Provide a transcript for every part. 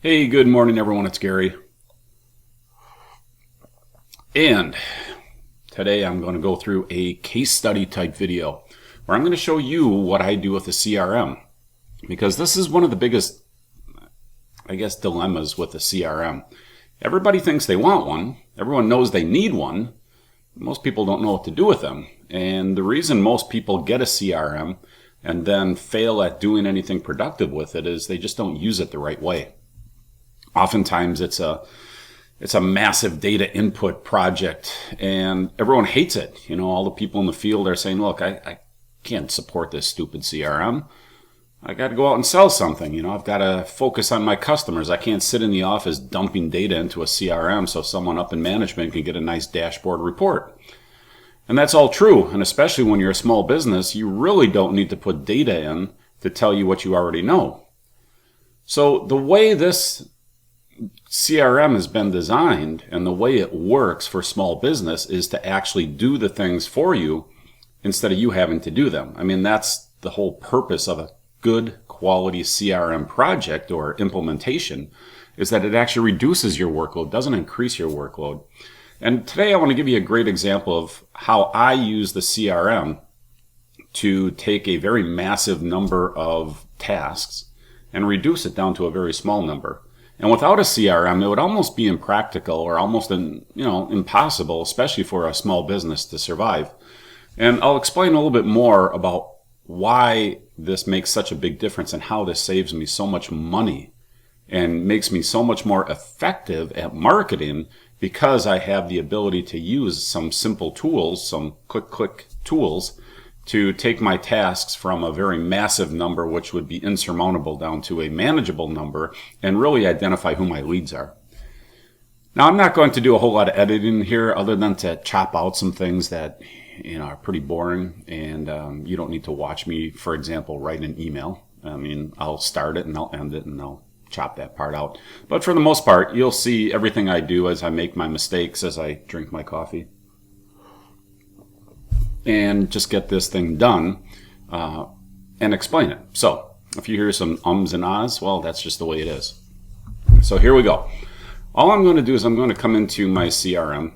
Hey, good morning, everyone. It's Gary. And today I'm going to go through a case study type video where I'm going to show you what I do with the CRM. Because this is one of the biggest, dilemmas with the CRM. Everybody thinks they want one. Everyone knows they need one. Most people don't know what to do with them. And the reason most people get a CRM and then fail at doing anything productive with it is they just don't use it the right way. Oftentimes it's a massive data input project and everyone hates it. All the people in the field are saying, look, I can't support this stupid CRM. I got to go out and sell something. I've got to focus on my customers. I can't sit in the office dumping data into a CRM so someone up in management can get a nice dashboard report. And that's all true. And especially when you're a small business, you really don't need to put data in to tell you what you already know. So the way this CRM has been designed and the way it works for small business is to actually do the things for you instead of you having to do them. That's the whole purpose of a good quality CRM project or implementation, is that it actually reduces your workload, doesn't increase your workload. And today I want to give you a great example of how I use the CRM to take a very massive number of tasks and reduce it down to a very small number. And without a CRM, it would almost be impractical or almost impossible, especially for a small business to survive. And I'll explain a little bit more about why this makes such a big difference and how this saves me so much money and makes me so much more effective at marketing because I have the ability to use some simple tools, some click tools, to take my tasks from a very massive number, which would be insurmountable, down to a manageable number and really identify who my leads are. Now, I'm not going to do a whole lot of editing here other than to chop out some things that are pretty boring and you don't need to watch me, for example, write an email. I'll start it and I'll end it and I'll chop that part out. But for the most part, you'll see everything I do as I make my mistakes, as I drink my coffee, and just get this thing done and explain it. So if you hear some ums and ahs, well, that's just the way it is. So here we go. All I'm going to do is I'm going to come into my CRM.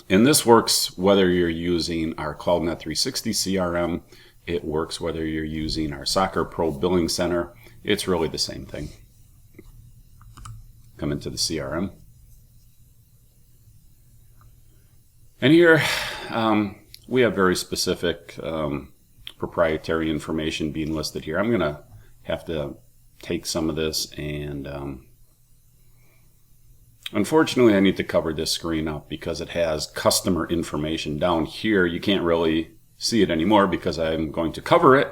And this works whether you're using our CloudNet 360 CRM. It works whether you're using our Soccer Pro Billing Center. It's really the same thing. Come into the CRM. And here we have very specific proprietary information being listed here. I'm going to have to take some of this and unfortunately I need to cover this screen up because it has customer information down here. You can't really see it anymore because I'm going to cover it.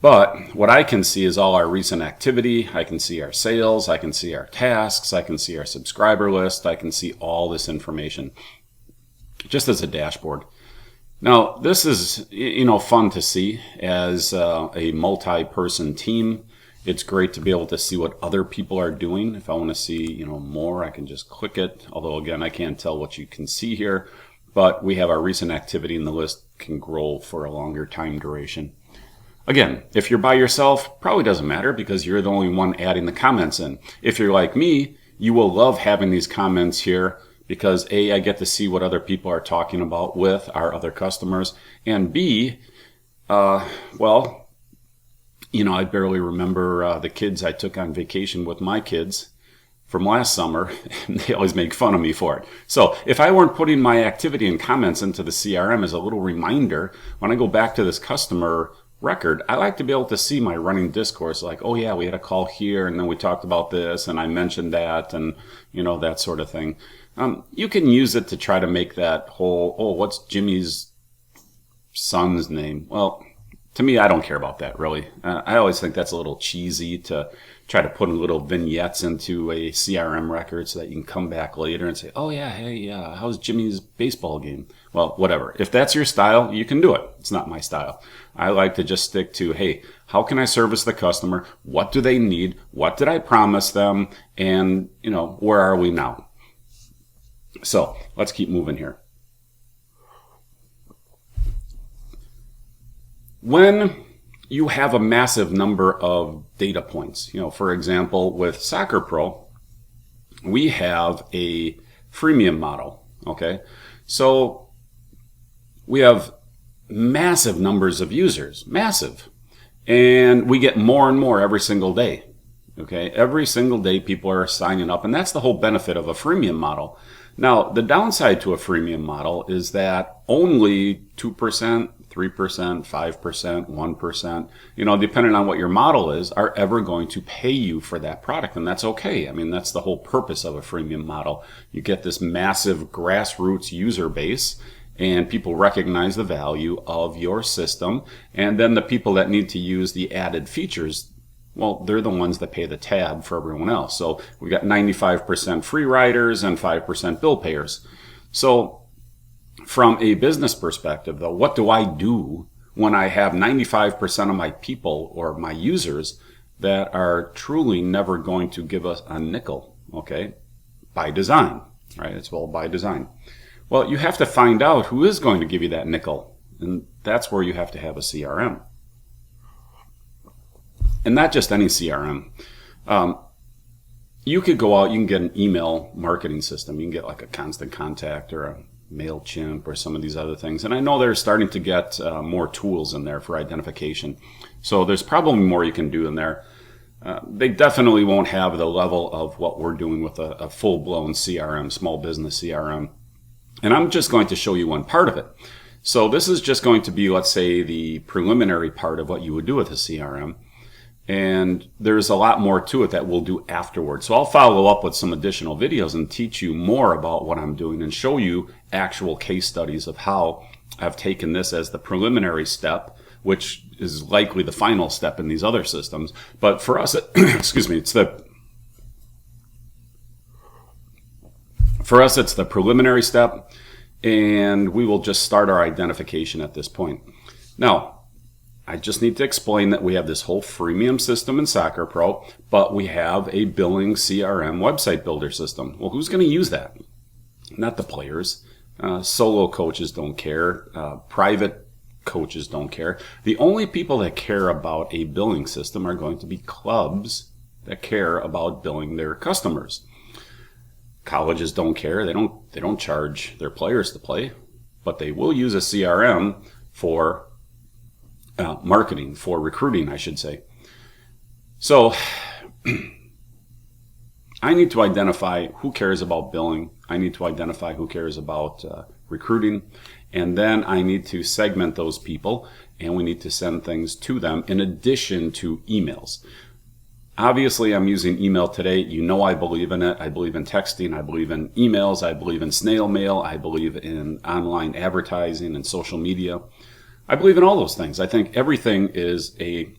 But what I can see is all our recent activity. I can see our sales. I can see our tasks. I can see our subscriber list. I can see all this information just as a dashboard. Now, this is, fun to see as a multi-person team. It's great to be able to see what other people are doing. If I want to see, more, I can just click it. Although, again, I can't tell what you can see here. But we have our recent activity and the list can grow for a longer time duration. Again, if you're by yourself, probably doesn't matter because you're the only one adding the comments in. If you're like me, you will love having these comments here because A, I get to see what other people are talking about with our other customers, and B, I barely remember the kids I took on vacation with my kids from last summer, and they always make fun of me for it. So if I weren't putting my activity and comments into the CRM as a little reminder, when I go back to this customer record, I like to be able to see my running discourse, like, oh yeah, we had a call here, and then we talked about this, and I mentioned that, and that sort of thing. You can use it to try to make that whole, what's Jimmy's son's name? Well, to me, I don't care about that, really. I always think that's a little cheesy to try to put little vignettes into a CRM record so that you can come back later and say, oh yeah, hey, how's Jimmy's baseball game? Well, whatever. If that's your style, you can do it. It's not my style. I like to just stick to, hey, how can I service the customer? What do they need? What did I promise them? And, where are we now? So let's keep moving here. When you have a massive number of data points. For example, with Soccer Pro, we have a freemium model. Okay, so we have massive numbers of users, massive, and we get more and more every single day. Okay, every single day people are signing up, and that's the whole benefit of a freemium model. Now, the downside to a freemium model is that only 2%, 3%, 5%, 1%, depending on what your model is, are ever going to pay you for that product. And that's okay. I mean, that's the whole purpose of a freemium model. You get this massive grassroots user base, and people recognize the value of your system. And then the people that need to use the added features, well, they're the ones that pay the tab for everyone else. So we got 95% free riders and 5% bill payers. So from a business perspective, though, what do I do when I have 95% of my people or my users that are truly never going to give us a nickel? Okay, by design, right? It's all by design. Well, you have to find out who is going to give you that nickel, and that's where you have to have a CRM. And not just any CRM. You could go out, you can get an email marketing system. You can get like a Constant Contact or a MailChimp or some of these other things. And I know they're starting to get more tools in there for identification. So there's probably more you can do in there. They definitely won't have the level of what we're doing with a full-blown CRM, small business CRM. And I'm just going to show you one part of it. So this is just going to be, let's say, the preliminary part of what you would do with a CRM. And there's a lot more to it that we'll do afterwards. So I'll follow up with some additional videos and teach you more about what I'm doing and show you actual case studies of how I've taken this as the preliminary step, which is likely the final step in these other systems. But for us, it's the preliminary step, and we will just start our identification at this point. Now, I just need to explain that we have this whole freemium system in Soccer Pro, but we have a billing CRM website builder system. Well, who's going to use that? Not the players. Solo coaches don't care. Private coaches don't care. The only people that care about a billing system are going to be clubs that care about billing their customers. Colleges don't care. They don't charge their players to play, but they will use a CRM for marketing, for recruiting, I should say. So I need to identify who cares about billing. I need to identify who cares about recruiting. And then I need to segment those people, and we need to send things to them in addition to emails. Obviously, I'm using email today. I believe in it. I believe in texting. I believe in emails. I believe in snail mail. I believe in online advertising and social media. I believe in all those things. I think everything is a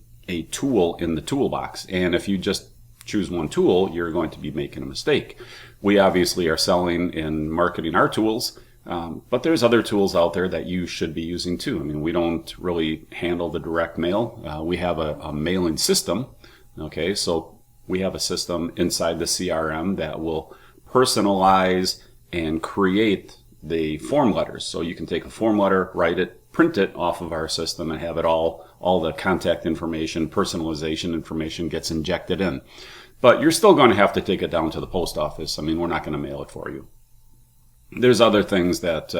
tool in the toolbox. And if you just choose one tool, you're going to be making a mistake. We obviously are selling and marketing our tools, but there's other tools out there that you should be using too. I mean, we don't really handle the direct mail. We have a mailing system. Okay, so we have a system inside the CRM that will personalize and create the form letters. So you can take a form letter, write it, print it off of our system, and have it all the contact information, personalization information gets injected in. But you're still going to have to take it down to the post office. I mean, we're not going to mail it for you. There's other things that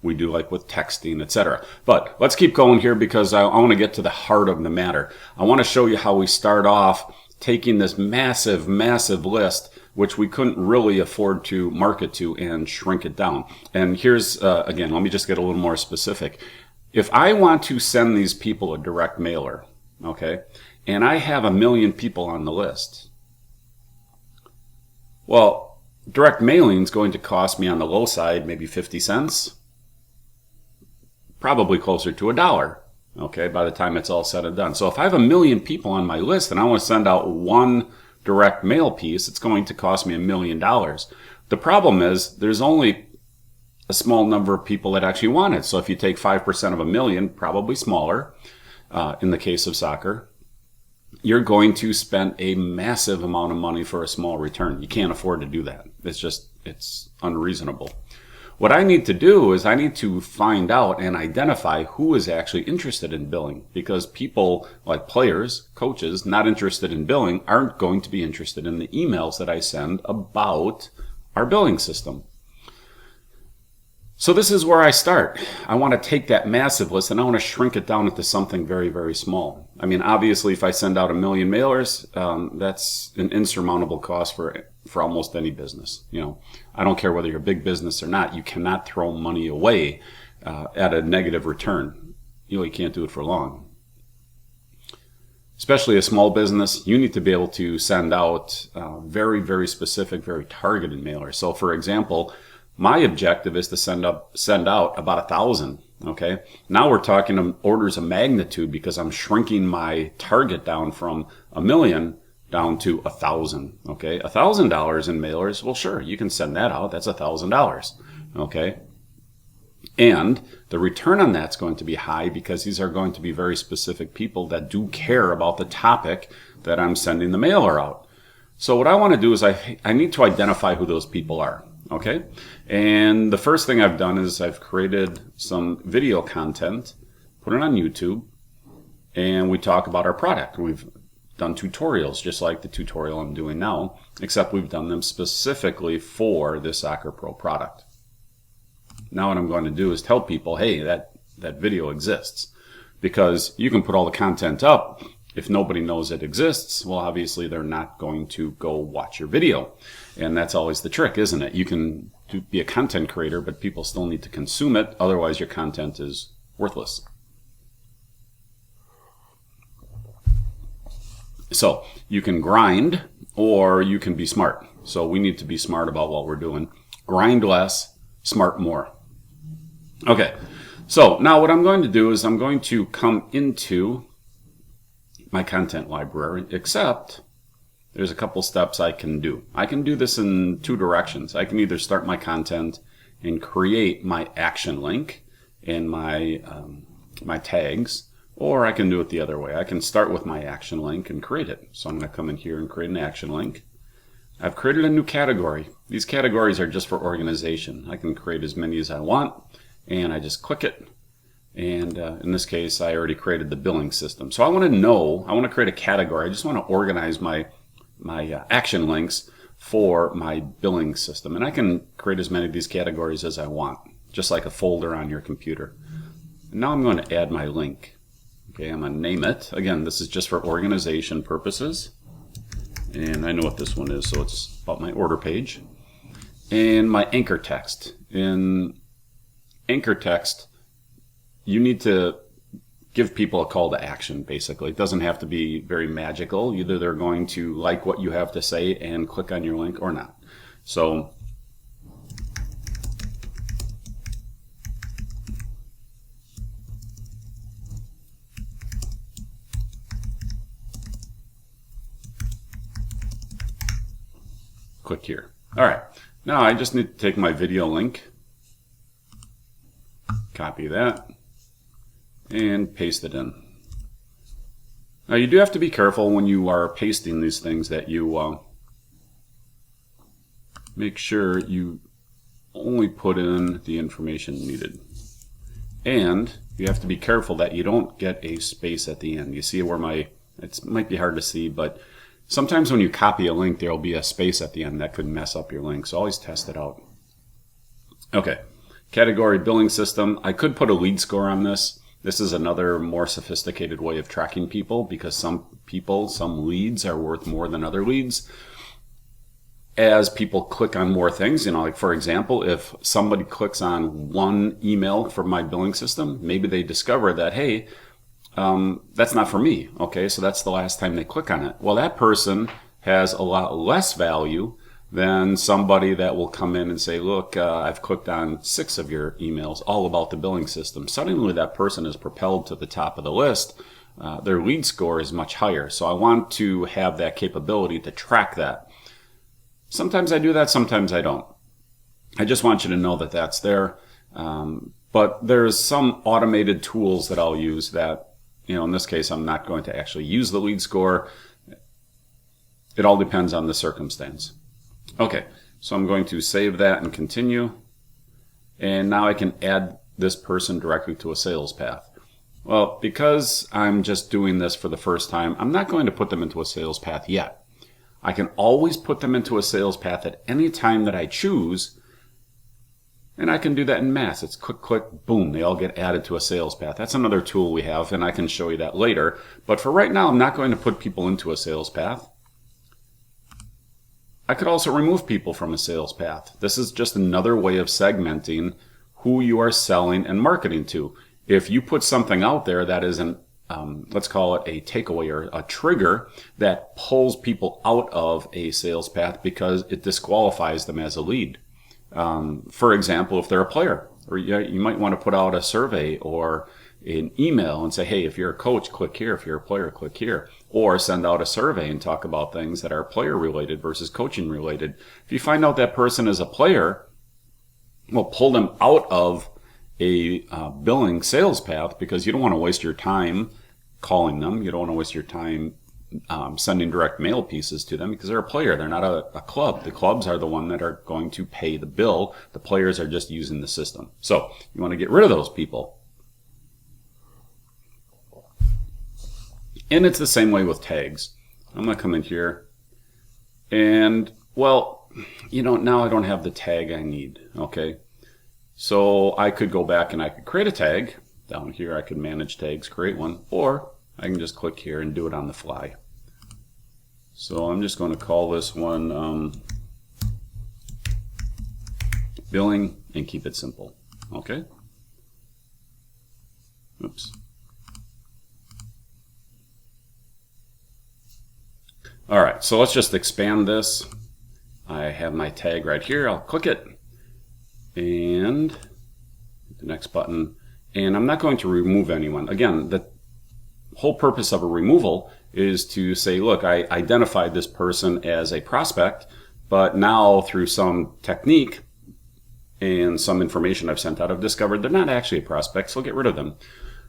we do, like with texting, etc. But let's keep going here, because I want to get to the heart of the matter. I want to show you how we start off taking this massive, massive list, which we couldn't really afford to market to, and shrink it down. And here's, again, let me just get a little more specific. If I want to send these people a direct mailer, okay, and I have 1 million people on the list, well, direct mailing is going to cost me on the low side maybe 50 cents, probably closer to $1, okay, by the time it's all said and done. So if I have 1 million people on my list and I want to send out one direct mail piece, it's going to cost me $1 million. The problem is there's only a small number of people that actually want it. So if you take 5% of 1 million, probably smaller, in the case of soccer, you're going to spend a massive amount of money for a small return. You can't afford to do that. It's unreasonable. what I need to do is I need to find out and identify who is actually interested in billing, because people like players, coaches, not interested in billing aren't going to be interested in the emails that I send about our billing system. So this is where I start. I want to take that massive list and I want to shrink it down into something very, very small. I mean, obviously, if I send out 1 million mailers, that's an insurmountable cost for almost any business. You know, I don't care whether you're a big business or not. You cannot throw money away at a negative return. You can't do it for long. Especially a small business, you need to be able to send out very, very specific, very targeted mailers. So, for example, my objective is to send out about 1,000. Okay. Now we're talking orders of magnitude because I'm shrinking my target down from 1 million down to 1,000. Okay. $1,000 in mailers. Well, sure, you can send that out. That's $1,000. Okay. And the return on that's going to be high because these are going to be very specific people that do care about the topic that I'm sending the mailer out. So what I want to do is I need to identify who those people are. Okay. And the first thing I've done is I've created some video content, put it on YouTube, and we talk about our product. We've done tutorials just like the tutorial I'm doing now, except we've done them specifically for this Soccer Pro product. Now what I'm going to do is tell people, hey, that video exists, because you can put all the content up. If nobody knows it exists, well, obviously they're not going to go watch your video. And that's always the trick, isn't it? You can be a content creator, but people still need to consume it. Otherwise, your content is worthless. So you can grind or you can be smart. So we need to be smart about what we're doing. Grind less, smart more. Okay, so now what I'm going to do is I'm going to come into my content library, except there's a couple steps I can do. I can do this in two directions. I can either start my content and create my action link and my tags, or I can do it the other way. I can start with my action link and create it. So I'm going to come in here and create an action link. I've created a new category. These categories are just for organization. I can create as many as I want, and I just click it. And in this case, I already created the billing system. So I want to create a category. I just want to organize my action links for my billing system. And I can create as many of these categories as I want, just like a folder on your computer. And now I'm going to add my link. Okay, I'm going to name it. Again, this is just for organization purposes. And I know what this one is, so it's about my order page. And my anchor text. In anchor text, you need to give people a call to action, basically. It doesn't have to be very magical. Either they're going to like what you have to say and click on your link or not. So click here. All right. Now I just need to take my video link, copy that, and paste it in. Now you do have to be careful when you are pasting these things that you make sure you only put in the information needed. And you have to be careful that you don't get a space at the end. You see where it might be hard to see, but sometimes when you copy a link, there will be a space at the end that could mess up your link. So always test it out. Okay, category billing system. I could put a lead score on this. This is another more sophisticated way of tracking people, because some leads are worth more than other leads. As people click on more things, like for example, if somebody clicks on one email from my billing system, maybe they discover that, hey, that's not for me. Okay, so that's the last time they click on it. Well, that person has a lot less value than somebody that will come in and say, look, I've clicked on 6 of your emails all about the billing system. Suddenly that person is propelled to the top of the list. Their lead score is much higher. So I want to have that capability to track that. Sometimes I do that, sometimes I don't. I just want you to know that that's there. But there's some automated tools that I'll use that, in this case, I'm not going to actually use the lead score. It all depends on the circumstance. Okay, so I'm going to save that and continue. and now I can add this person directly to a sales path. Well, because I'm just doing this for the first time, I'm not going to put them into a sales path yet. I can always put them into a sales path at any time that I choose, and I can do that in mass. It's click, click, boom, they all get added to a sales path. That's another tool we have, and I can show you that later. But for right now, I'm not going to put people into a sales path. I could also remove people from a sales path. This is just another way of segmenting who you are selling and marketing to. If you put something out there that is an let's call it a takeaway or a trigger that pulls people out of a sales path because it disqualifies them as a lead. For example, if they're a player, or you might want to put out a survey or an email and say, hey, if you're a coach, click here. If you're a player, click here. Or send out a survey and talk about things that are player related versus coaching related. If you find out that person is a player, well, pull them out of a billing sales path, because you don't want to waste your time calling them. You don't want to waste your time sending direct mail pieces to them, because they're a player. They're not a club. The clubs are the one that are going to pay the bill. The players are just using the system. So you want to get rid of those people. And it's the same way with tags. I'm going to come in here and, well, now I don't have the tag I need. Okay. So I could go back and I could create a tag. Down here I could manage tags, create one, or I can just click here and do it on the fly. So I'm just going to call this one billing and keep it simple. Okay. Oops. All right, so let's just expand this. I have my tag right here. I'll click it and the next button. And I'm not going to remove anyone. Again, the whole purpose of a removal is to say, look, I identified this person as a prospect, but now through some technique and some information I've sent out, I've discovered they're not actually a prospect, so get rid of them.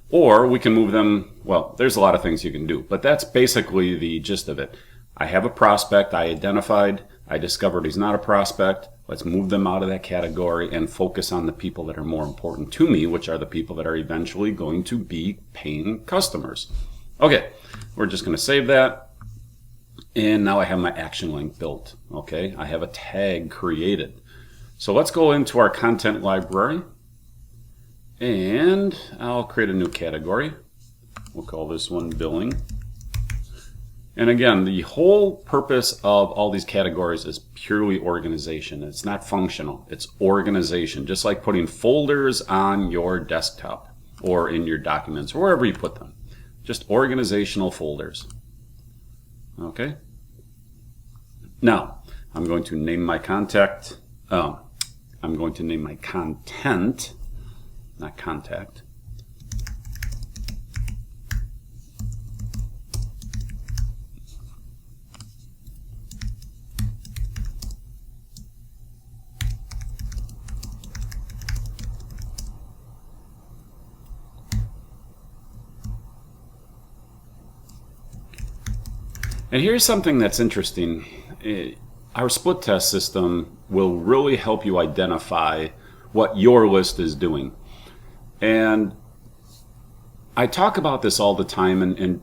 Or we can move them. Well, there's a lot of things you can do, but that's basically the gist of it. I have a prospect I identified. I discovered he's not a prospect. Let's move them out of that category and focus on the people that are more important to me, which are the people that are eventually going to be paying customers. Okay, we're just going to save that. And now I have my action link built. Okay, I have a tag created. So let's go into our content library. And I'll create a new category. We'll call this one billing. And again, the whole purpose of all these categories is purely organization. It's not functional. It's organization, just like putting folders on your desktop or in your documents or wherever you put them. Just organizational folders. Okay. Now, I'm going to name my content, not contact. And here's something that's interesting. Our split test system will really help you identify what your list is doing. And I talk about this all the time, and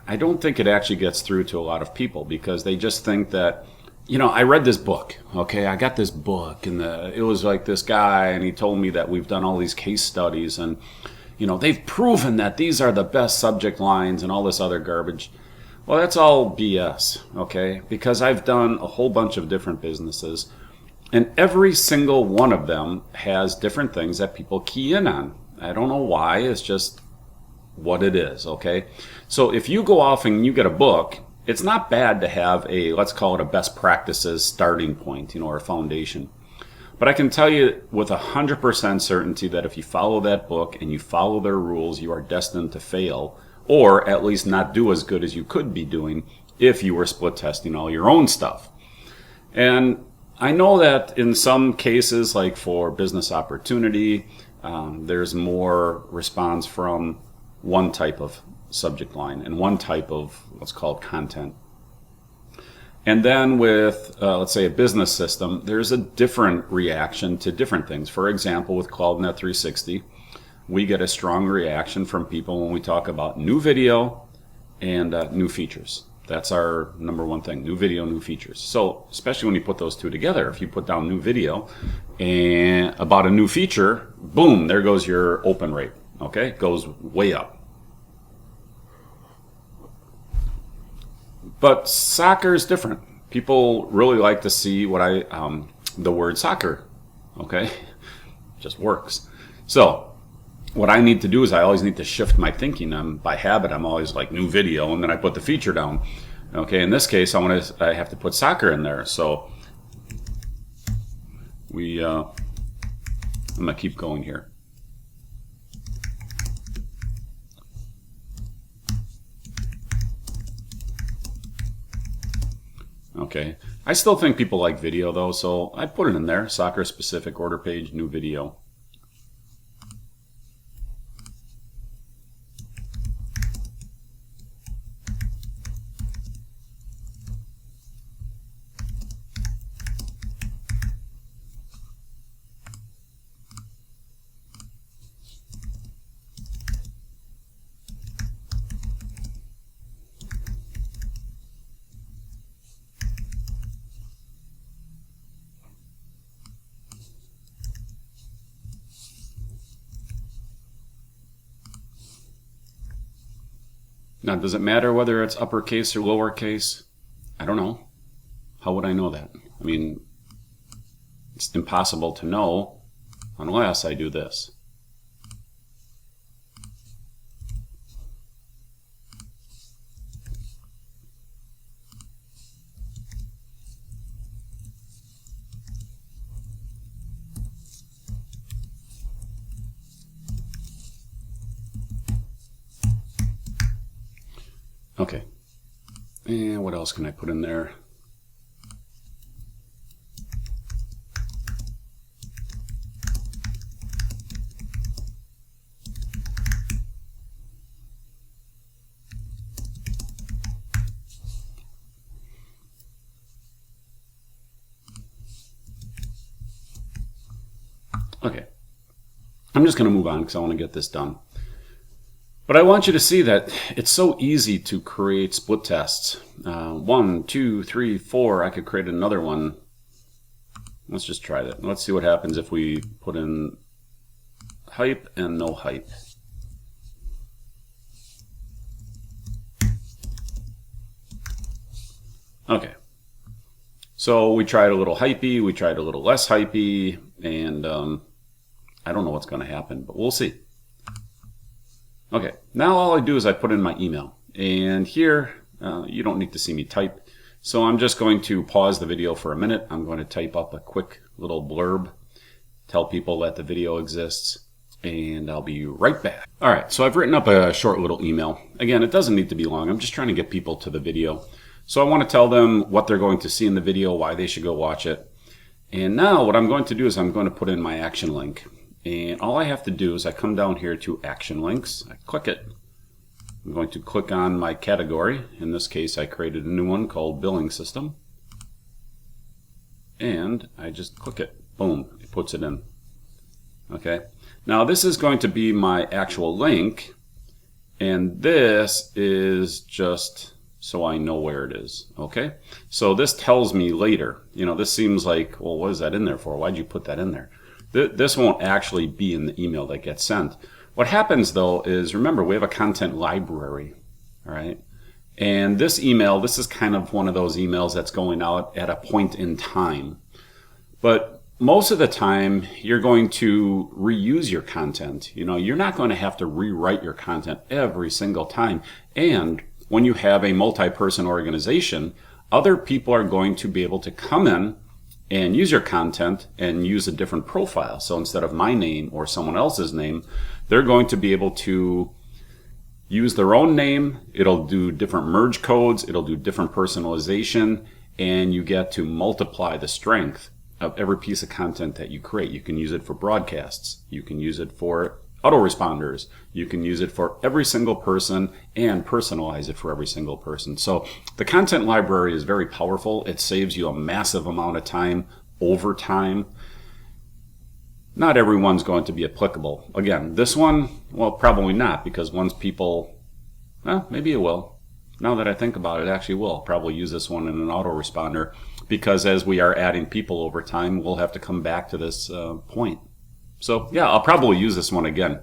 I don't think it actually gets through to a lot of people, because they just think that, I read this book, okay? I got this book, and it was like this guy, and he told me that we've done all these case studies, and, they've proven that these are the best subject lines and all this other garbage. Well, that's all BS, okay? Because I've done a whole bunch of different businesses, and every single one of them has different things that people key in on. I don't know why, it's just what it is, okay? So if you go off and you get a book, it's not bad to have a, let's call it a best practices starting point, or a foundation. But I can tell you with 100% certainty that if you follow that book and you follow their rules, you are destined to fail, or at least not do as good as you could be doing if you were split testing all your own stuff. And I know that in some cases, like for business opportunity, there's more response from one type of subject line and one type of, let's call it content. And then with, let's say, a business system, there's a different reaction to different things. For example, with CloudNet 360, we get a strong reaction from people when we talk about new video and new features. That's our number one thing, new video, new features. So especially when you put those two together, if you put down new video and about a new feature, boom, there goes your open rate. Okay, it goes way up. But soccer is different. People really like to see what the word soccer. Okay, just works. So what I need to do is I always need to shift my thinking. By habit, I'm always like new video, and then I put the feature down. Okay, in this case, I have to put soccer in there. So I'm gonna keep going here. Okay, I still think people like video though, so I put it in there. Soccer specific order page, new video. Now, does it matter whether it's uppercase or lowercase? I don't know. How would I know that? I mean, it's impossible to know unless I do this. Okay, and what else can I put in there? Okay, I'm just going to move on because I want to get this done. But I want you to see that it's so easy to create split tests. 1, 2, 3, 4. I could create another one. Let's just try that. Let's see what happens if we put in hype and no hype. Okay. So we tried a little hypey, we tried a little less hypey, and I don't know what's going to happen, but we'll see. Okay, now all I do is I put in my email, and here you don't need to see me type, so I'm just going to pause the video for a minute. I'm going to type up a quick little blurb, tell people that the video exists, and I'll be right back. All right, so I've written up a short little email. Again, it doesn't need to be long. I'm just trying to get people to the video. So I want to tell them what they're going to see in the video, why they should go watch it. And now what I'm going to do is I'm going to put in my action link. And all I have to do is I come down here to action links, I click it. I'm going to click on my category. In this case, I created a new one called billing system. And I just click it, boom, it puts it in. Okay, now this is going to be my actual link, and this is just so I know where it is. Okay, so this tells me later, you know, this seems like, well, what is that in there for? Why'd you put that in there? This won't actually be in the email that gets sent. What happens though is, remember, we have a content library, all right? And this email, this is kind of one of those emails that's going out at a point in time. But most of the time, you're going to reuse your content. You know, you're not going to have to rewrite your content every single time. And when you have a multi-person organization, other people are going to be able to come in and use your content and use a different profile. So instead of my name or someone else's name, they're going to be able to use their own name. It'll do different merge codes. It'll do different personalization, and you get to multiply the strength of every piece of content that you create. You can use it for broadcasts. You can use it for autoresponders. You can use it for every single person and personalize it for every single person. So the content library is very powerful. It saves you a massive amount of time over time. Not everyone's going to be applicable. Again, this one, well, probably not, because once people, well, maybe it will. Now that I think about it, actually will. Probably use this one in an autoresponder, because as we are adding people over time, we'll have to come back to this point. So yeah, I'll probably use this one again.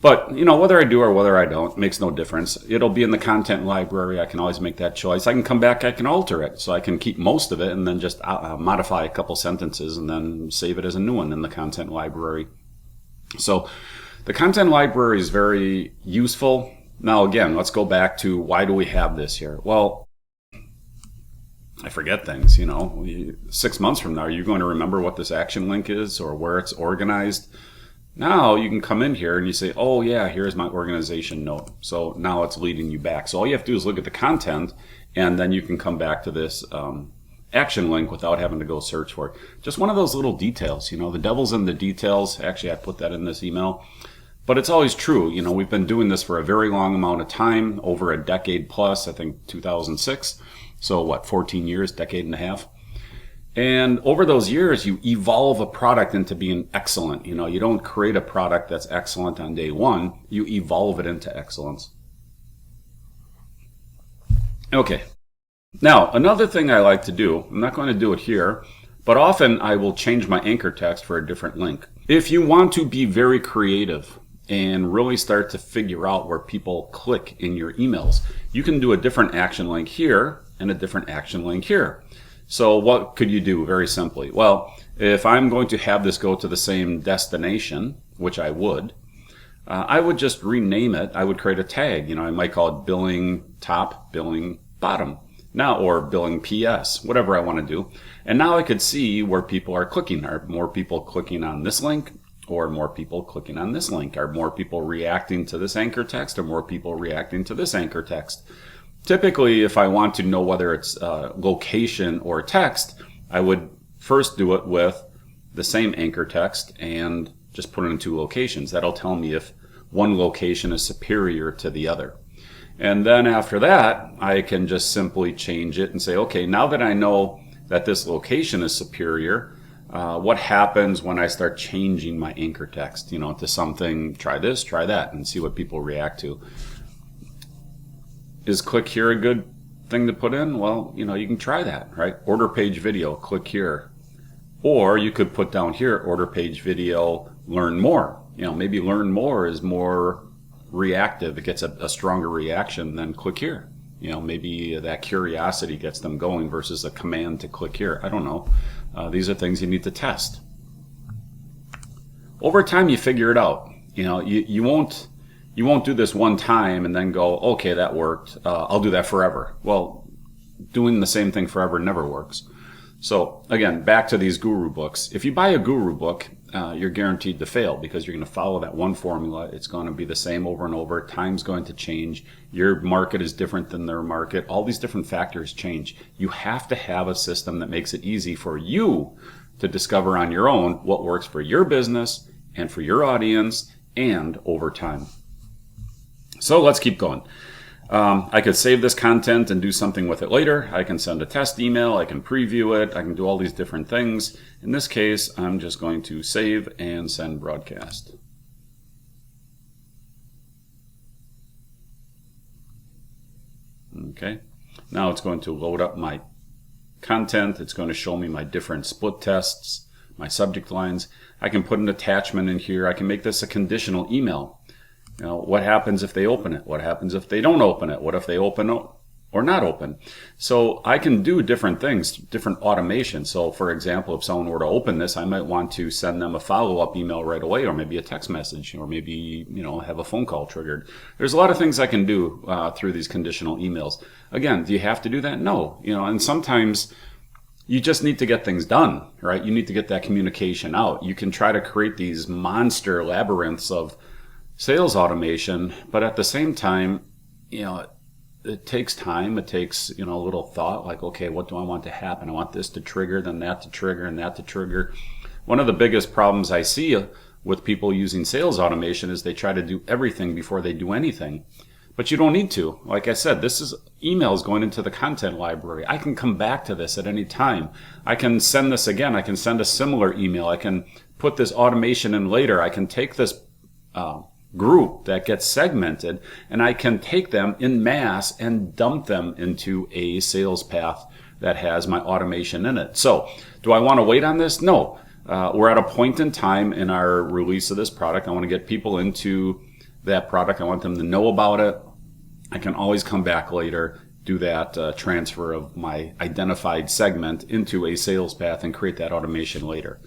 But, whether I do or whether I don't, makes no difference. It'll be in the content library. I can always make that choice. I can come back, I can alter it. So I can keep most of it and then just modify a couple sentences and then save it as a new one in the content library. So the content library is very useful. Now again, let's go back to why do we have this here? Well, I forget things, 6 months from now, are you going to remember what this action link is or where it's organized? Now you can come in here and you say, oh yeah, here's my organization note. So now it's leading you back. So all you have to do is look at the content, and then you can come back to this action link without having to go search for it. Just one of those little details, the devil's in the details. Actually, I put that in this email. But it's always true. We've been doing this for a very long amount of time, over a decade plus, I think 2006. So 14 years, decade and a half. And over those years, you evolve a product into being excellent. You don't create a product that's excellent on day one. You evolve it into excellence. Okay. Now, another thing I like to do, I'm not going to do it here, but often I will change my anchor text for a different link. If you want to be very creative and really start to figure out where people click in your emails, you can do a different action link here and a different action link here. So what could you do very simply? Well, if I'm going to have this go to the same destination, which I would just rename it. I would create a tag. I might call it billing top, billing bottom. Now, or billing PS, whatever I want to do. And now I could see where people are clicking. Are more people clicking on this link, or more people clicking on this link? Are more people reacting to this anchor text, or more people reacting to this anchor text? Typically, if I want to know whether it's location or text, I would first do it with the same anchor text and just put it in two locations. That'll tell me if one location is superior to the other. And then after that, I can just simply change it and say, okay, now that I know that this location is superior, what happens when I start changing my anchor text, to something, try this, try that, and see what people react to. Is click here a good thing to put in? Well, you can try that, right? Order page video, click here. Or you could put down here, order page video, learn more. Maybe learn more is more reactive. It gets a stronger reaction than click here. Maybe that curiosity gets them going versus a command to click here. I don't know. These are things you need to test. Over time, you figure it out. You won't do this one time and then go, okay, that worked. I'll do that forever. Well, doing the same thing forever never works. So again, back to these guru books. If you buy a guru book, you're guaranteed to fail because you're going to follow that one formula. It's going to be the same over and over. Time's going to change. Your market is different than their market. All these different factors change. You have to have a system that makes it easy for you to discover on your own what works for your business and for your audience and over time. So let's keep going. I could save this content and do something with it later. I can send a test email. I can preview it. I can do all these different things. In this case, I'm just going to save and send broadcast. Okay. Now it's going to load up my content. It's going to show me my different split tests, my subject lines. I can put an attachment in here. I can make this a conditional email. What happens if they open it? What happens if they don't open it? What if they open or not open? So I can do different things, different automation. So for example, if someone were to open this, I might want to send them a follow-up email right away, or maybe a text message, or maybe, have a phone call triggered. There's a lot of things I can do through these conditional emails. Again, do you have to do that? No. And sometimes you just need to get things done, right? You need to get that communication out. You can try to create these monster labyrinths of sales automation, but at the same time, it takes time. It takes, a little thought, like, okay, what do I want to happen? I want this to trigger, then that to trigger, and that to trigger. One of the biggest problems I see with people using sales automation is they try to do everything before they do anything. But you don't need to. Like I said, this is emails going into the content library. I can come back to this at any time. I can send this again. I can send a similar email. I can put this automation in later. I can take this group that gets segmented, and I can take them in mass and dump them into a sales path that has my automation in it. So do I want to wait on this? No. We're at a point in time in our release of this product. I want to get people into that product. I want them to know about it. I can always come back later, do that transfer of my identified segment into a sales path and create that automation later.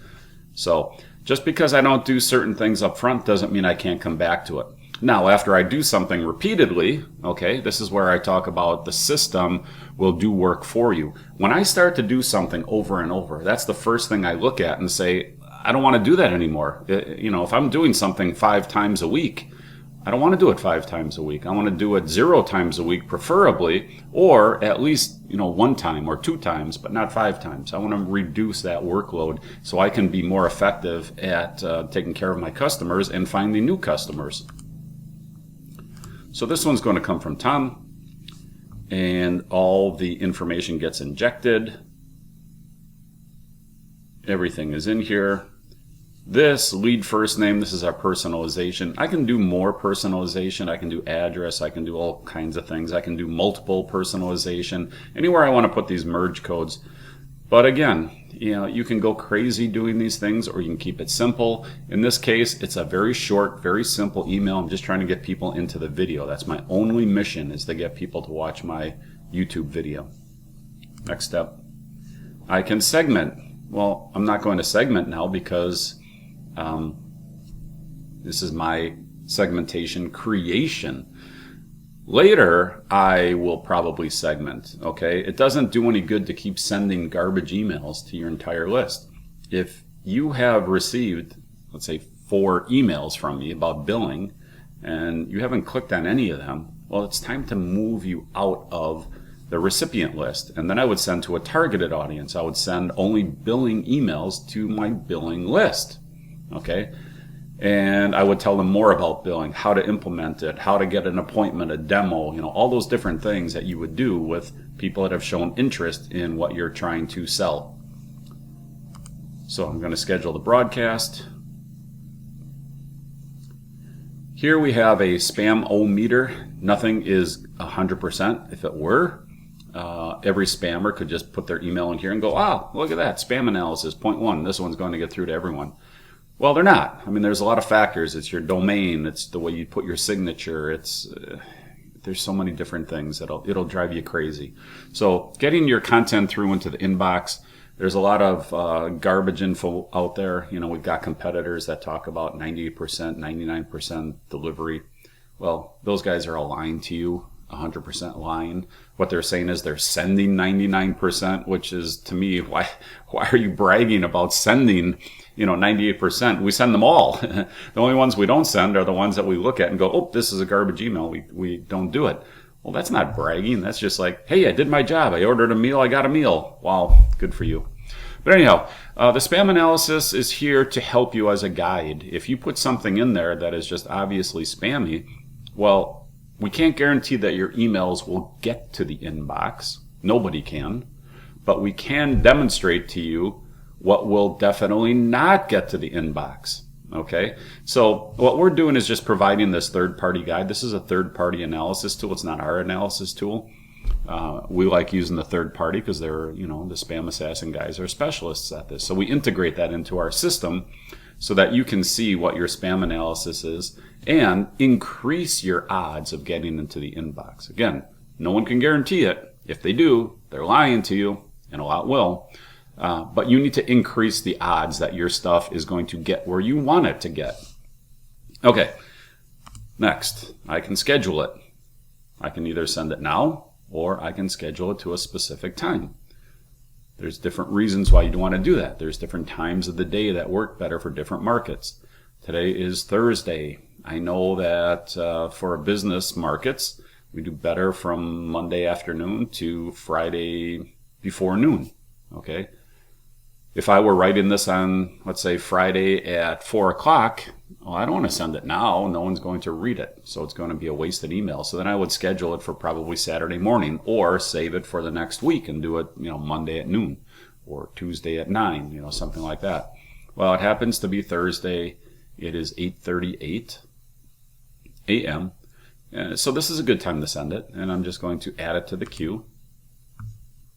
So just because I don't do certain things up front doesn't mean I can't come back to it. Now, after I do something repeatedly, okay, this is where I talk about the system will do work for you. When I start to do something over and over, that's the first thing I look at and say, I don't want to do that anymore. If I'm doing something 5 times a week, I don't want to do it 5 times a week. I want to do it 0 times a week, preferably, or at least, 1 time or 2 times, but not 5 times. I want to reduce that workload so I can be more effective at taking care of my customers and finding new customers. So this one's going to come from Tom, and all the information gets injected. Everything is in here. This lead first name, this is our personalization. I can do more personalization. I can do address. I can do all kinds of things. I can do multiple personalization. Anywhere I want to put these merge codes. But again, you can go crazy doing these things, or you can keep it simple. In this case, it's a very short, very simple email. I'm just trying to get people into the video. That's my only mission, is to get people to watch my YouTube video. Next step. I can segment. Well, I'm not going to segment now because this is my segmentation creation. Later, I will probably segment, okay? It doesn't do any good to keep sending garbage emails to your entire list. If you have received, let's say, 4 emails from me about billing, and you haven't clicked on any of them, well, it's time to move you out of the recipient list. And then I would send to a targeted audience. I would send only billing emails to my billing list, okay? And I would tell them more about billing, how to implement it, how to get an appointment, a demo, all those different things that you would do with people that have shown interest in what you're trying to sell. So I'm going to schedule the broadcast. Here we have a spam-o-meter. Nothing is 100%. If it were, every spammer could just put their email in here and go, look at that, spam analysis, 0.1. This one's going to get through to everyone. Well, they're not. I mean, there's a lot of factors. It's your domain. It's the way you put your signature. There's so many different things it'll drive you crazy. So getting your content through into the inbox, there's a lot of garbage info out there. We've got competitors that talk about 98%, 99% delivery. Well, those guys are all lying to you, 100% lying. What they're saying is they're sending 99%, which is, to me, why are you bragging about sending 98%? We send them all. The only ones we don't send are the ones that we look at and go, oh, this is a garbage email. We don't do it. Well, that's not bragging. That's just like, hey, I did my job. I ordered a meal. I got a meal. Wow, good for you. But anyhow, the spam analysis is here to help you as a guide. If you put something in there that is just obviously spammy, well, we can't guarantee that your emails will get to the inbox. Nobody can. But we can demonstrate to you what will definitely not get to the inbox. Okay? So what we're doing is just providing this third-party guide. This is a third-party analysis tool. It's not our analysis tool. We like using the third party because they're, the spam assassin guys are specialists at this. So we integrate that into our system so that you can see what your spam analysis is and increase your odds of getting into the inbox. Again, no one can guarantee it. If they do, they're lying to you, and a lot will. But you need to increase the odds that your stuff is going to get where you want it to get. Okay, next, I can schedule it. I can either send it now, or I can schedule it to a specific time. There's different reasons why you'd want to do that. There's different times of the day that work better for different markets. Today is Thursday. I know that for business markets, we do better from Monday afternoon to Friday before noon. Okay. if I were writing this on, let's say, Friday at 4 o'clock, well, I don't want to send it now. No one's going to read it. So it's going to be a wasted email. So then I would schedule it for probably Saturday morning, or save it for the next week and do it, Monday at noon or Tuesday at 9, something like that. Well, it happens to be Thursday. It is 8:38 a.m. So this is a good time to send it. And I'm just going to add it to the queue.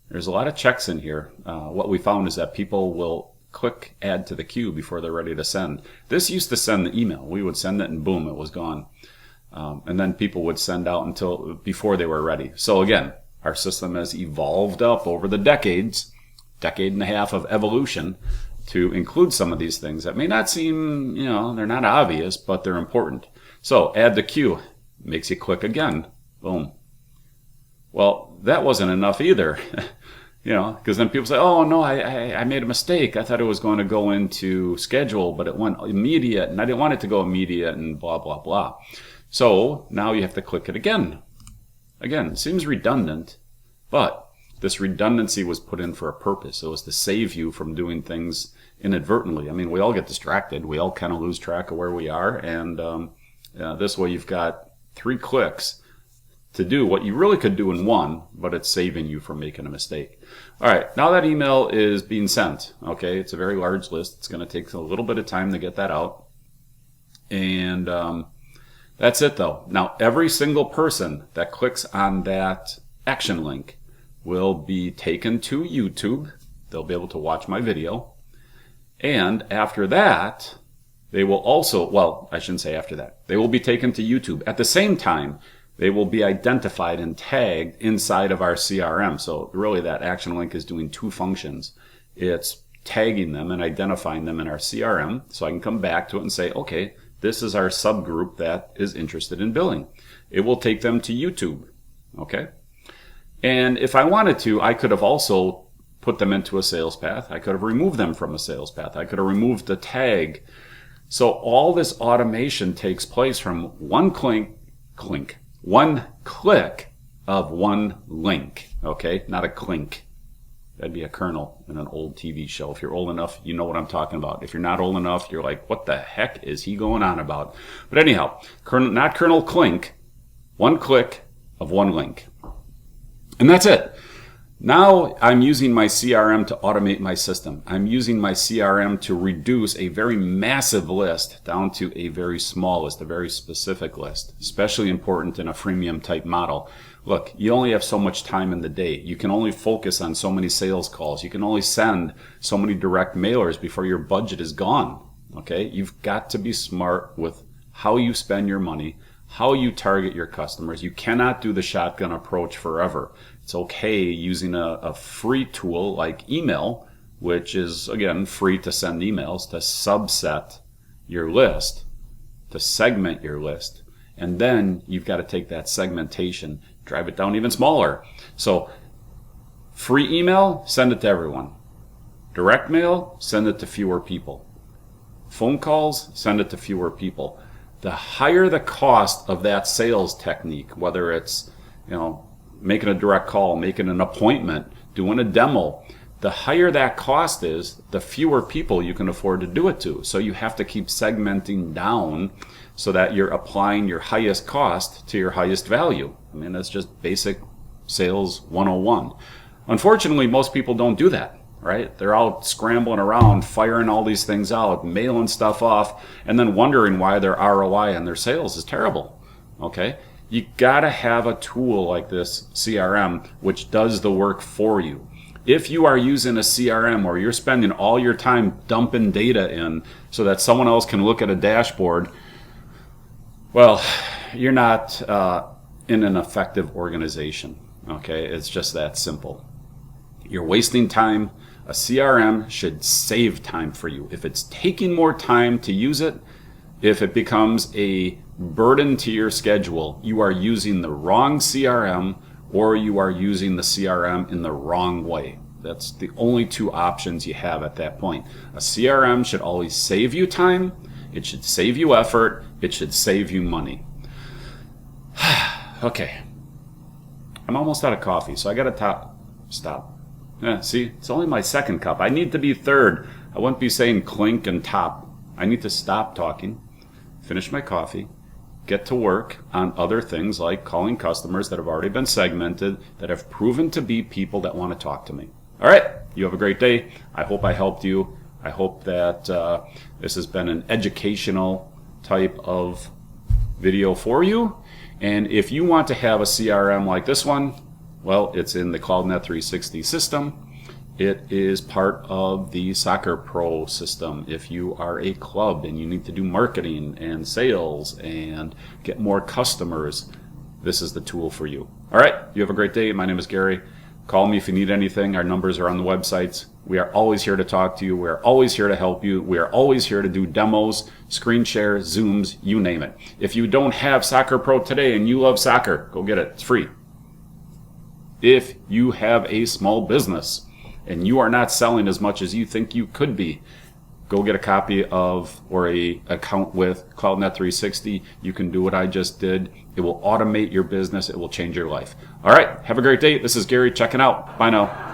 There's a lot of checks in here. What we found is that people will click add to the queue before they're ready to send. This used to send the email. We would send it and boom, it was gone. And then people would send out until before they were ready. So again, our system has evolved up over the decade and a half of evolution to include some of these things that may not seem, they're not obvious, but they're important. So add the queue, makes you click again, boom. Well, that wasn't enough either. Because then people say, oh, no, I made a mistake. I thought it was going to go into schedule, but it went immediate, and I didn't want it to go immediate, and blah, blah, blah. So now you have to click it again. Again, it seems redundant, but this redundancy was put in for a purpose. It was to save you from doing things inadvertently. I mean, we all get distracted. We all kind of lose track of where we are, and this way you've got 3 clicks to do what you really could do in 1, but it's saving you from making a mistake. All right, now that email is being sent. Okay, it's a very large list. It's going to take a little bit of time to get that out. And that's it, though. Now, every single person that clicks on that action link will be taken to YouTube. They'll be able to watch my video. And after that, they will also, well, I shouldn't say after that. They will be taken to YouTube. At the same time, they will be identified and tagged inside of our CRM. So really that action link is doing 2 functions. It's tagging them and identifying them in our CRM, so I can come back to it and say, okay, this is our subgroup that is interested in billing. It will take them to YouTube, okay? And if I wanted to, I could have also put them into a sales path. I could have removed them from a sales path. I could have removed the tag. So all this automation takes place from one click of one link, okay? Not a clink. That'd be a colonel in an old TV show. If you're old enough, you know what I'm talking about. If you're not old enough, you're like, what the heck is he going on about? But anyhow, not Colonel Clink, one click of one link. And that's it. Now I'm using my CRM to automate my system. I'm using my CRM to reduce a very massive list down to a very small list, a very specific list, especially important in a freemium type model. Look, you only have so much time in the day. You can only focus on so many sales calls. You can only send so many direct mailers before your budget is gone. Okay? You've got to be smart with how you spend your money, how you target your customers. You cannot do the shotgun approach forever. It's okay using a free tool like email, which is, again, free to send emails, to subset your list, to segment your list. And then you've got to take that segmentation, drive it down even smaller. So free email, send it to everyone. Direct mail, send it to fewer people. Phone calls, send it to fewer people. The higher the cost of that sales technique, whether it's, making a direct call, making an appointment, doing a demo, the higher that cost is, the fewer people you can afford to do it to. So you have to keep segmenting down so that you're applying your highest cost to your highest value. I mean, that's just basic sales 101. Unfortunately, most people don't do that, right? They're out scrambling around, firing all these things out, mailing stuff off, and then wondering why their ROI on their sales is terrible, okay? You gotta have a tool like this CRM which does the work for you. If you are using a CRM or you're spending all your time dumping data in so that someone else can look at a dashboard, well, you're not in an effective organization, okay? It's just that simple. You're wasting time. A CRM should save time for you. If it's taking more time to use it, if it becomes a burden to your schedule, you are using the wrong CRM or you are using the CRM in the wrong way. That's the only 2 options you have at that point. A CRM should always save you time, it should save you effort, it should save you money. Okay, I'm almost out of coffee, so I gotta stop. Yeah, see, it's only my second cup. I need to be third. I wouldn't be saying clink and top. I need to stop talking, finish my coffee, get to work on other things like calling customers that have already been segmented, that have proven to be people that want to talk to me. All right, you have a great day. I hope I helped you. I hope that this has been an educational type of video for you. And if you want to have a CRM like this one, well, it's in the CloudNet 360 system. It is part of the Soccer Pro system. If you are a club and you need to do marketing and sales and get more customers, this is the tool for you. All right, you have a great day. My name is Gary. Call me if you need anything. Our numbers are on the websites. We are always here to talk to you. We are always here to help you. We are always here to do demos, screen share, Zooms, you name it. If you don't have Soccer Pro today and you love soccer, go get it. It's free. If you have a small business and you are not selling as much as you think you could be, go get a copy of or a account with CloudNet 360. You can do what I just did. It will automate your business. It will change your life. All right. Have a great day. This is Gary checking out. Bye now.